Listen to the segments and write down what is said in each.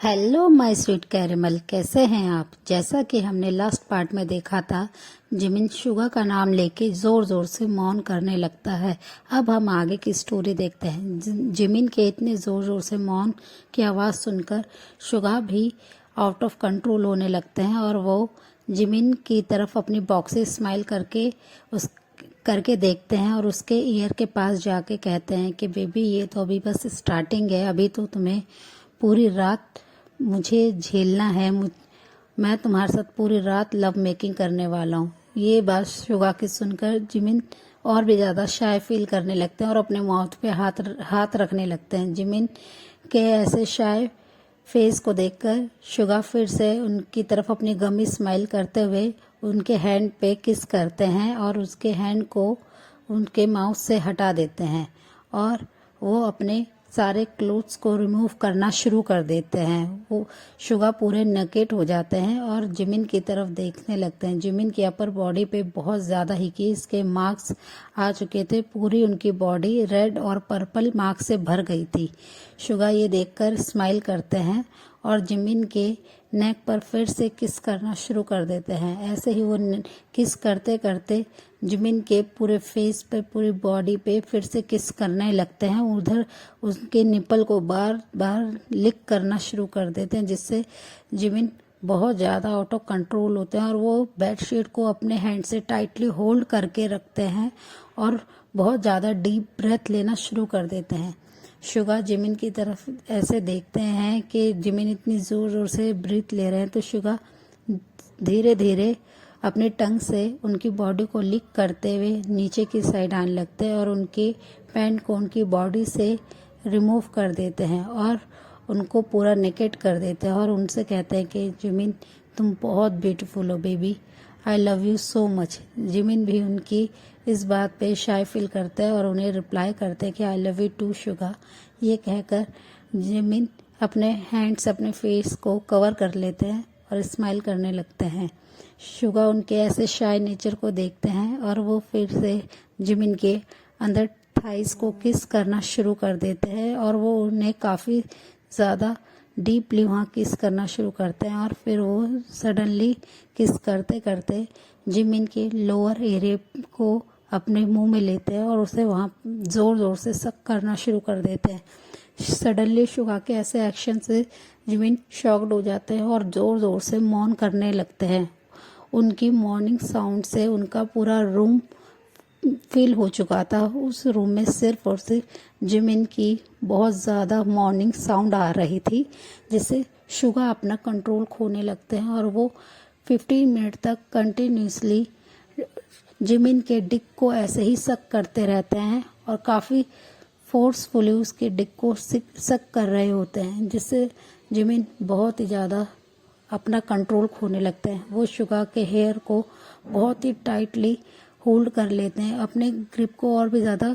Hello my sweet caramel, कैसे हैं आप। जैसा कि हमने लास्ट पार्ट में देखा था, जिमिन शुगा का नाम लेके जोर जोर से मौन करने लगता है। अब हम आगे की स्टोरी देखते हैं। जिमिन के इतने जोर जोर से मौन की आवाज़ सुनकर शुगा भी आउट ऑफ कंट्रोल होने लगते हैं और वो जिमिन की तरफ अपनी बॉक्स से स्माइल करके देखते हैं और उसके ईयर के पास जाके कहते हैं कि बेबी, ये तो अभी बस स्टार्टिंग है, अभी तो तुम्हें पूरी रात मुझे झेलना है। मैं तुम्हारे साथ पूरी रात लव मेकिंग करने वाला हूँ। ये बात शुगा की सुनकर जिमिन और भी ज़्यादा शाय फील करने लगते हैं और अपने माउथ पे हाथ रखने लगते हैं। जिमिन के ऐसे शाय फेस को देखकर शुगा फिर से उनकी तरफ अपनी गमी स्माइल करते हुए उनके हैंड पे किस करते हैं और उसके हैंड को उनके माउथ से हटा देते हैं और वो अपने सारे क्लोथ्स को रिमूव करना शुरू कर देते हैं। वो शुगा पूरे नकेट हो जाते हैं और जिमिन की तरफ देखने लगते हैं। जिमिन की अपर बॉडी पे बहुत ज़्यादा हिकीज के मार्क्स आ चुके थे। पूरी उनकी बॉडी रेड और पर्पल मार्क से भर गई थी। शुगा ये देखकर स्माइल करते हैं और जिमिन के नेक पर फिर से किस करना शुरू कर देते हैं। ऐसे ही वो किस करते करते जिमिन के पूरे फेस पे, पूरी बॉडी पे फिर से किस करने लगते हैं। उधर उसके निपल को बार बार लिक करना शुरू कर देते हैं, जिससे जिमिन बहुत ज़्यादा आउट ऑफ कंट्रोल होते हैं और वो बेडशीट को अपने हैंड से टाइटली होल्ड करके रखते हैं और बहुत ज़्यादा डीप ब्रेथ लेना शुरू कर देते हैं। शुगा जिमिन की तरफ ऐसे देखते हैं कि जिमिन इतनी ज़ोर ज़ोर से ब्रीथ ले रहे हैं, तो शुगा धीरे धीरे अपनी टंग से उनकी बॉडी को लिक करते हुए नीचे की साइड आने लगते हैं और उनके पैंट को उनकी बॉडी से रिमूव कर देते हैं और उनको पूरा नेकेट कर देते हैं और उनसे कहते हैं कि जिमिन, तुम बहुत ब्यूटीफुल हो baby, I love you so much. Jimin भी उनकी इस बात पे शाय फील करते हैं और उन्हें रिप्लाई करते हैं कि I love you too Suga. ये कहकर जिमिन अपने हैंड्स अपने फेस को कवर कर लेते हैं और स्माइल करने लगते हैं। शुगा उनके ऐसे शाय नेचर को देखते हैं और वो फिर से जिमिन के अंदर थाइस को किस करना शुरू कर देते हैं और वो उन्हें काफ़ी ज़्यादा डीपली वहाँ किस करना शुरू करते हैं और फिर वो सडनली किस करते करते जिमिन के लोअर एरिया को अपने मुंह में लेते हैं और उसे वहाँ ज़ोर ज़ोर से सक करना शुरू कर देते हैं। सडनली शुगा के ऐसे एक्शन से जिमिन शॉक्ड हो जाते हैं और ज़ोर ज़ोर से मौन करने लगते हैं। उनकी मॉर्निंग साउंड से उनका पूरा रूम फील हो चुका था। उस रूम में सिर्फ और सिर्फ जिमिन की बहुत ज़्यादा मॉर्निंग साउंड आ रही थी, जिससे शुगा अपना कंट्रोल खोने लगते हैं और वो 15 मिनट तक कंटिन्यूसली जिमिन के डिक को ऐसे ही सक करते रहते हैं और काफ़ी फोर्सफुली उसके डिक को सक कर रहे होते हैं, जिससे जिमिन बहुत ही ज़्यादा अपना कंट्रोल खोने लगते हैं। वो शुगा के हेयर को बहुत ही टाइटली होल्ड कर लेते हैं, अपने ग्रिप को और भी ज़्यादा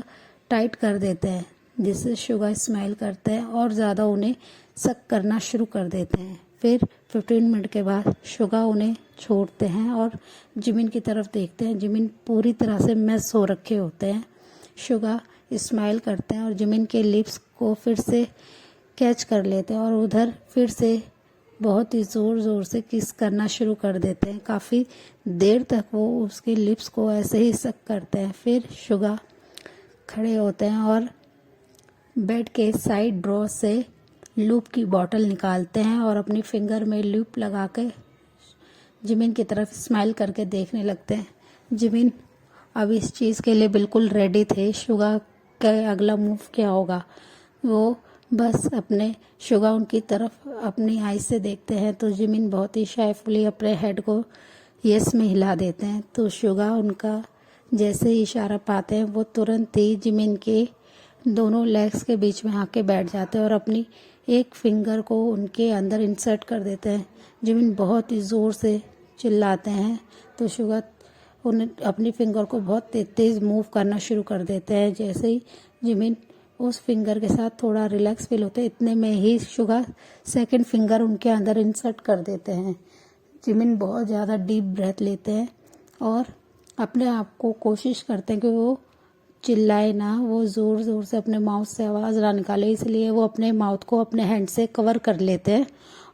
टाइट कर देते हैं, जिससे शुगा स्माइल करते हैं और ज़्यादा उन्हें सक करना शुरू कर देते हैं। फिर 15 मिनट के बाद शुगा उन्हें छोड़ते हैं और जिमिन की तरफ देखते हैं। जिमिन पूरी तरह से मैस हो रखे होते हैं। शुगा स्माइल करते हैं और जिमिन के लिप्स को फिर से कैच कर लेते हैं और उधर फिर से बहुत ही ज़ोर ज़ोर से किस करना शुरू कर देते हैं। काफ़ी देर तक वो उसके लिप्स को ऐसे ही सक करते हैं। फिर शुगा खड़े होते हैं और बेड के साइड ड्रॉ से लूप की बॉटल निकालते हैं और अपनी फिंगर में लूप लगा के जिमिन की तरफ स्माइल करके देखने लगते हैं। जिमिन अब इस चीज़ के लिए बिल्कुल रेडी थे। शुगा का अगला मूव क्या होगा, वो बस अपने शुगा उनकी तरफ अपनी आई से देखते हैं, तो जिमिन बहुत ही शायफुली अपने हेड को यस में हिला देते हैं। तो शुगा उनका जैसे ही इशारा पाते हैं, वो तुरंत ही जिमिन के दोनों लेग्स के बीच में आके बैठ जाते हैं और अपनी एक फिंगर को उनके अंदर इंसर्ट कर देते हैं। जिमिन बहुत ही ज़ोर से चिल्लाते हैं, तो शुगा उन्हें अपनी फिंगर को बहुत तेज़ मूव करना शुरू कर देते हैं। जैसे ही जिमिन उस फिंगर के साथ थोड़ा रिलैक्स फील होते हैं, इतने में ही शुगा सेकंड फिंगर उनके अंदर इंसर्ट कर देते हैं। जिमिन बहुत ज़्यादा डीप ब्रेथ लेते हैं और अपने आप को कोशिश करते हैं कि वो चिल्लाए ना, वो ज़ोर ज़ोर से अपने माउथ से आवाज़ ना निकाले, इसलिए वो अपने माउथ को अपने हैंड से कवर कर लेते हैं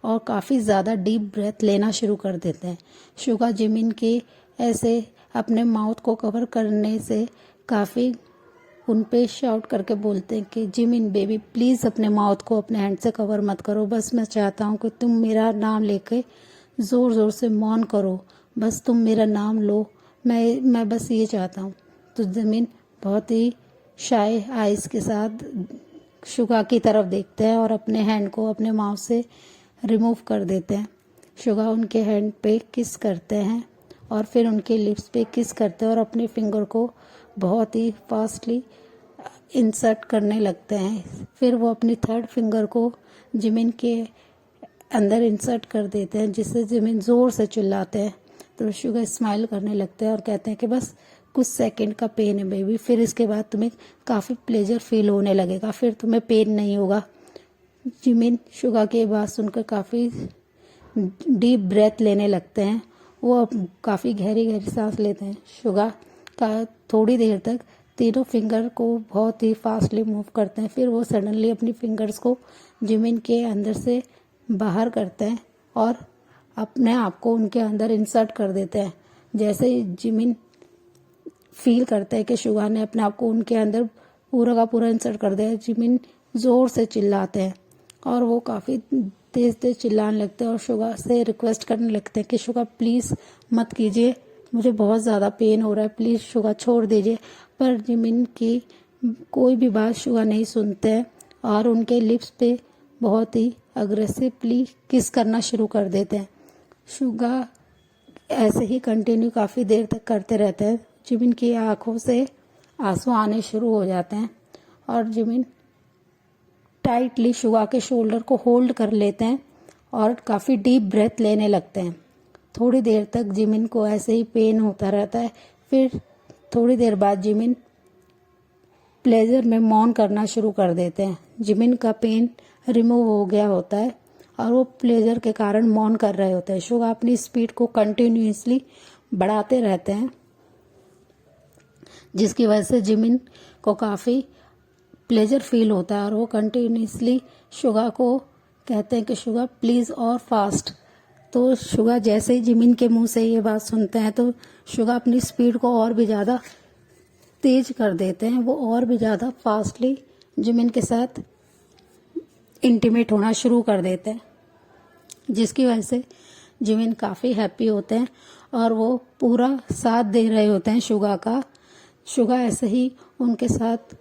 और काफ़ी ज़्यादा डीप ब्रेथ लेना शुरू कर देते हैं। शुगा जिमिन के ऐसे अपने माउथ को कवर करने से काफ़ी उन पे शाउट करके बोलते हैं कि जिमिन बेबी प्लीज़ अपने माउथ को अपने हैंड से कवर मत करो, बस मैं चाहता हूँ कि तुम मेरा नाम लेके ज़ोर ज़ोर से मौन करो, बस तुम मेरा नाम लो, मैं बस ये चाहता हूँ। तो जिमिन बहुत ही शाय आइज के साथ शुगा की तरफ देखते हैं और अपने हैंड को अपने माउथ से रिमूव कर देते हैं। शुगा उनके हैंड पे किस करते हैं और फिर उनके लिप्स पे किस करते हैं और अपने फिंगर को बहुत ही फास्टली इंसर्ट करने लगते हैं। फिर वो अपनी थर्ड फिंगर को जिमिन के अंदर इंसर्ट कर देते हैं, जिससे जिमिन ज़ोर से चिल्लाते हैं। तो शुगर स्माइल करने लगते हैं और कहते हैं कि बस कुछ सेकंड का पेन है बेबी, फिर इसके बाद तुम्हें काफ़ी प्लेजर फील होने लगेगा, फिर तुम्हें पेन नहीं होगा। जिमिन शुगा की बात सुनकर काफ़ी डीप ब्रेथ लेने लगते हैं। वो अब काफ़ी गहरी गहरी सांस लेते हैं। शुगा का थोड़ी देर तक तीनों फिंगर को बहुत ही फास्टली मूव करते हैं। फिर वो सडनली अपनी फिंगर्स को जिमिन के अंदर से बाहर करते हैं और अपने आप को उनके अंदर इंसर्ट कर देते हैं। जैसे ही जिमिन फील करते हैं कि शुगा ने अपने आप को उनके अंदर पूरा का पूरा इंसर्ट कर दिया, जिमिन ज़ोर से चिल्लाते हैं और वो काफ़ी तेज़ तेज़ चिल्लाने लगते हैं और शुगा से रिक्वेस्ट करने लगते हैं कि शुगा प्लीज़ मत कीजिए, मुझे बहुत ज़्यादा पेन हो रहा है, प्लीज़ शुगा छोड़ दीजिए। पर जिमिन की कोई भी बात शुगा नहीं सुनते हैं और उनके लिप्स पे बहुत ही अग्रेसिवली किस करना शुरू कर देते हैं। शुगा ऐसे ही कंटिन्यू काफ़ी देर तक करते रहते हैं। जिमिन की आंखों से आंसू आने शुरू हो जाते हैं और जिमिन टाइटली शुगा के शोल्डर को होल्ड कर लेते हैं और काफ़ी डीप ब्रेथ लेने लगते हैं। थोड़ी देर तक जिमिन को ऐसे ही पेन होता रहता है। फिर थोड़ी देर बाद जिमिन प्लेजर में मौन करना शुरू कर देते हैं। जिमिन का पेन रिमूव हो गया होता है और वो प्लेजर के कारण मौन कर रहे होते हैं। शुगा अपनी स्पीड को कंटिन्यूसली बढ़ाते रहते हैं, जिसकी वजह से जिमिन को काफ़ी प्लेजर फील होता है और वो कंटिन्यूसली शुगा को कहते हैं कि शुगा प्लीज़ और फास्ट। तो शुगा जैसे ही जिमिन के मुंह से ये बात सुनते हैं तो शुगा अपनी स्पीड को और भी ज़्यादा तेज कर देते हैं। वो और भी ज़्यादा फास्टली जिमिन के साथ इंटीमेट होना शुरू कर देते हैं, जिसकी वजह से जिमिन काफ़ी हैप्पी होते हैं और वो पूरा साथ दे रहे होते हैं शुगा का। शुगा ऐसे ही उनके साथ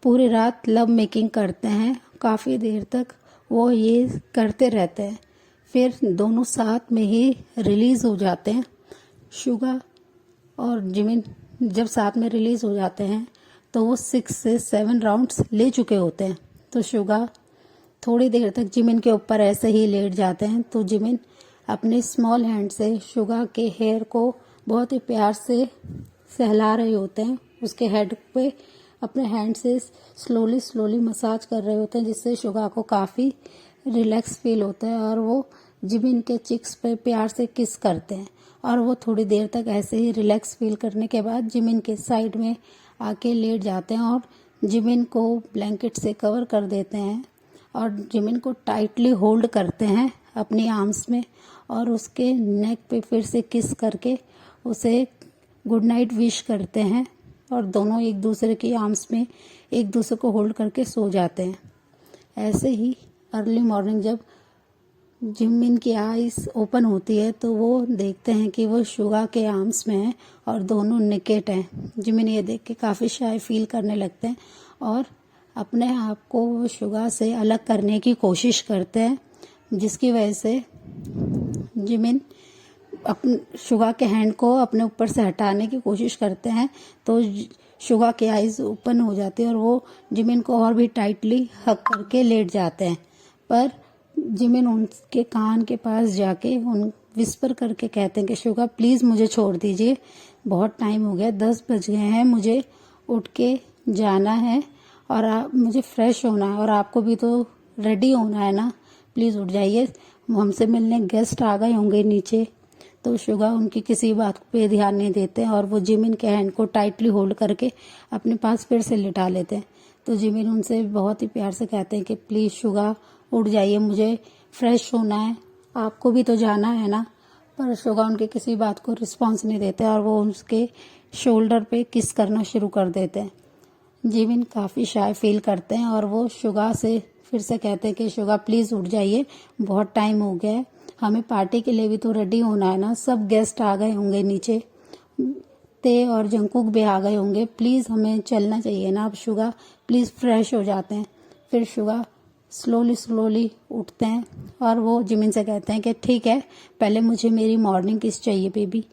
पूरी रात लव मेकिंग करते हैं। काफ़ी देर तक वो ये करते रहते हैं। फिर दोनों साथ में ही रिलीज़ हो जाते हैं। शुगा और जिमिन जब साथ में रिलीज़ हो जाते हैं तो वो 6 से 7 राउंड्स ले चुके होते हैं। तो शुगा थोड़ी देर तक जिमिन के ऊपर ऐसे ही लेट जाते हैं। तो जिमिन अपने स्मॉल हैंड से शुगा के हेयर को बहुत ही प्यार से सहला रहे होते हैं। उसके हेड पे अपने हैंड से स्लोली स्लोली मसाज कर रहे होते हैं, जिससे शुगा को काफ़ी रिलैक्स फील होता है और वो जिमिन के चिक्स पे प्यार से किस करते हैं। और वो थोड़ी देर तक ऐसे ही रिलैक्स फील करने के बाद जिमिन के साइड में आके लेट जाते हैं और जिमिन को ब्लैंकेट से कवर कर देते हैं और जिमिन को टाइटली होल्ड करते हैं अपनी आर्म्स में और उसके नेक पे फिर से किस करके उसे गुड नाइट विश करते हैं और दोनों एक दूसरे की आर्म्स में एक दूसरे को होल्ड करके सो जाते हैं। ऐसे ही अर्ली मॉर्निंग जब जिमिन की आईज ओपन होती है तो वो देखते हैं कि वो शुगा के आर्म्स में है और दोनों निकेट हैं। जिमिन ये देख के काफ़ी शाय फील करने लगते हैं और अपने आप को शुगा से अलग करने की कोशिश करते हैं, जिसकी वजह से जिमिन अपने शुगा के हैंड को अपने ऊपर से हटाने की कोशिश करते हैं। तो शुगा की आईज ओपन हो जाती है और वो जिमिन को और भी टाइटली हग करके लेट जाते हैं। पर जिमिन उनके कान के पास जाके उन विस्पर करके कहते हैं कि शुगा प्लीज़ मुझे छोड़ दीजिए, बहुत टाइम हो गया, 10 बज गए हैं, मुझे उठ के जाना है और मुझे फ्रेश होना है और आपको भी तो रेडी होना है ना, प्लीज़ उठ जाइए, हमसे मिलने गेस्ट आ गए होंगे नीचे। तो शुगा उनकी किसी बात पे ध्यान नहीं देते हैं और वो जिमिन के हैंड को टाइटली होल्ड करके अपने पास फिर से लिटा लेते हैं। तो जिमिन उनसे बहुत ही प्यार से कहते हैं कि प्लीज़ शुगा उठ जाइए, मुझे फ्रेश होना है, आपको भी तो जाना है ना। पर शुगा उनकी किसी बात को रिस्पॉन्स नहीं देते और वो उसके शोल्डर पे किस करना शुरू कर देते हैं। जिमिन काफ़ी शाय फील करते हैं और वो शुगा से फिर से कहते हैं कि शुगा प्लीज़ उठ जाइए, बहुत टाइम हो गया है, हमें पार्टी के लिए भी तो रेडी होना है ना, सब गेस्ट आ गए होंगे नीचे, ते और जंकुक भी आ गए होंगे, प्लीज़ हमें चलना चाहिए ना अब शुगा, प्लीज़ फ्रेश हो जाते हैं। फिर शुगा स्लोली उठते हैं और वो जिमिन से कहते हैं कि ठीक है, पहले मुझे मेरी मॉर्निंग किस चाहिए बेबी।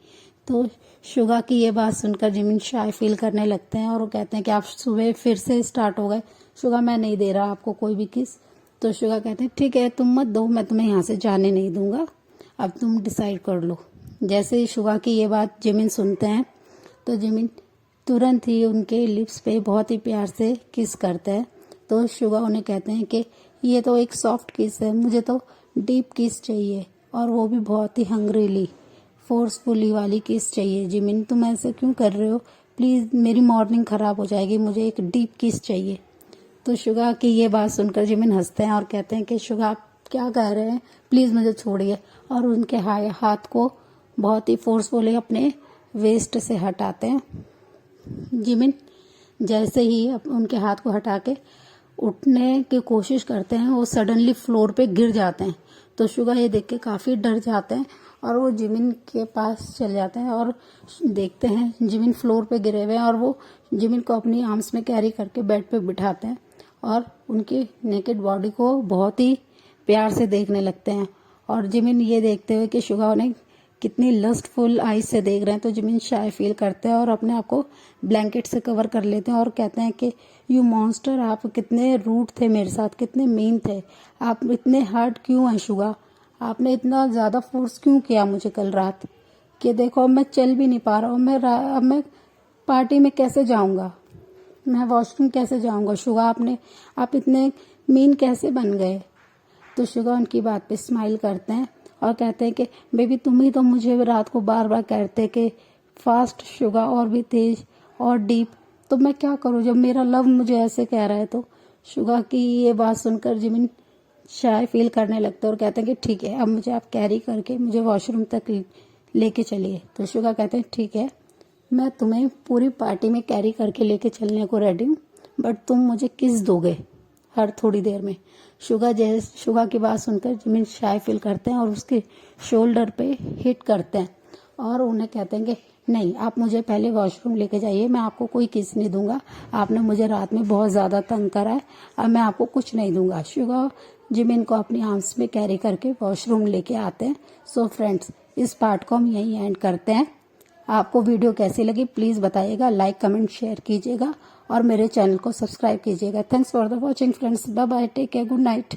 तो शुगा की ये बात सुनकर जिमिन शाय फील करने लगते हैं और वो कहते हैं कि आप सुबह फिर से स्टार्ट हो गए, शुगा मैं नहीं दे रहा आपको कोई भी किस। तो शुगा कहते हैं ठीक है, तुम मत दो, मैं तुम्हें यहाँ से जाने नहीं दूंगा, अब तुम डिसाइड कर लो। जैसे ही शुगा की ये बात जिमिन सुनते हैं तो जिमिन तुरंत ही उनके लिप्स पे बहुत ही प्यार से किस करते हैं। तो शुगा उन्हें कहते हैं कि ये तो एक सॉफ्ट किस है, मुझे तो डीप किस चाहिए और वो भी बहुत ही हंग्रीली फोर्सफुली वाली किस चाहिए। जिमिन तुम ऐसे क्यों कर रहे हो, प्लीज़ मेरी मॉर्निंग ख़राब हो जाएगी, मुझे एक डीप किस चाहिए। तो शुगा की ये बात सुनकर जिमिन हंसते हैं और कहते हैं कि शुगा आप क्या कह रहे हैं, प्लीज़ मुझे छोड़िए, और उनके हाथ को बहुत ही फोर्सफुली अपने वेस्ट से हटाते हैं। जिमिन जैसे ही उनके हाथ को हटा के उठने की कोशिश करते हैं, वो सडनली फ्लोर पे गिर जाते हैं। तो शुगा ये देख के काफ़ी डर जाते हैं और वो जिमिन के पास चले जाते हैं और देखते हैं जिमिन फ्लोर पे गिरे हुए हैं और वो जिमिन को अपनी आर्म्स में कैरी करके बेड पे बिठाते हैं और उनकी नेकेड बॉडी को बहुत ही प्यार से देखने लगते हैं। और जिमिन ये देखते हुए कि शुगा उन्हें कितनी लस्टफुल आइज से देख रहे हैं तो जिमिन शाय फील करते हैं और अपने आप को ब्लैंकेट से कवर कर लेते हैं और कहते हैं कि यू मॉन्स्टर, आप कितने रूड थे मेरे साथ, कितने मीन थे, आप इतने हार्ड क्यों हैं शुगा, आपने इतना ज़्यादा फोर्स क्यों किया मुझे कल रात, कि देखो मैं चल भी नहीं पा रहा हूँ, अब मैं पार्टी में कैसे जाऊँगा, मैं वॉशरूम कैसे जाऊँगा शुगा, आप इतने मीन कैसे बन गए। तो शुगा उनकी बात पे स्माइल करते हैं और कहते हैं कि बेबी तुम ही तो मुझे रात को बार बार कहते कि फास्ट शुगा और भी तेज और डीप, तो मैं क्या करूं जब मेरा लव मुझे ऐसे कह रहा है। तो शुगा की ये बात सुनकर जिमिन शाय फील करने लगते हैं और कहते हैं कि ठीक है, अब मुझे आप कैरी करके मुझे वॉशरूम तक लेके चलिए। तो शुगा कहते हैं ठीक है, मैं तुम्हें पूरी पार्टी में कैरी करके लेके चलने को रेडी हूँ, बट तुम मुझे किस दोगे हर थोड़ी देर में। शुगा की बात सुनकर जिमिन शाय फील करते हैं और उसके शोल्डर पे हिट करते हैं और उन्हें कहते हैं कि नहीं, आप मुझे पहले वॉशरूम लेके जाइए, मैं आपको कोई किस नहीं दूंगा, आपने मुझे रात में बहुत ज़्यादा तंग करा है, अब मैं आपको कुछ नहीं दूंगा। शुगा जिमिन को अपनी आर्म्स में कैरी करके वॉशरूम लेके आते हैं। सो फ्रेंड्स, इस पार्ट को हम यहीं एंड करते हैं। आपको वीडियो कैसी लगी प्लीज़ बताइएगा, लाइक कमेंट शेयर कीजिएगा और मेरे चैनल को सब्सक्राइब कीजिएगा। Thanks for the watching friends, bye bye, take care, good night.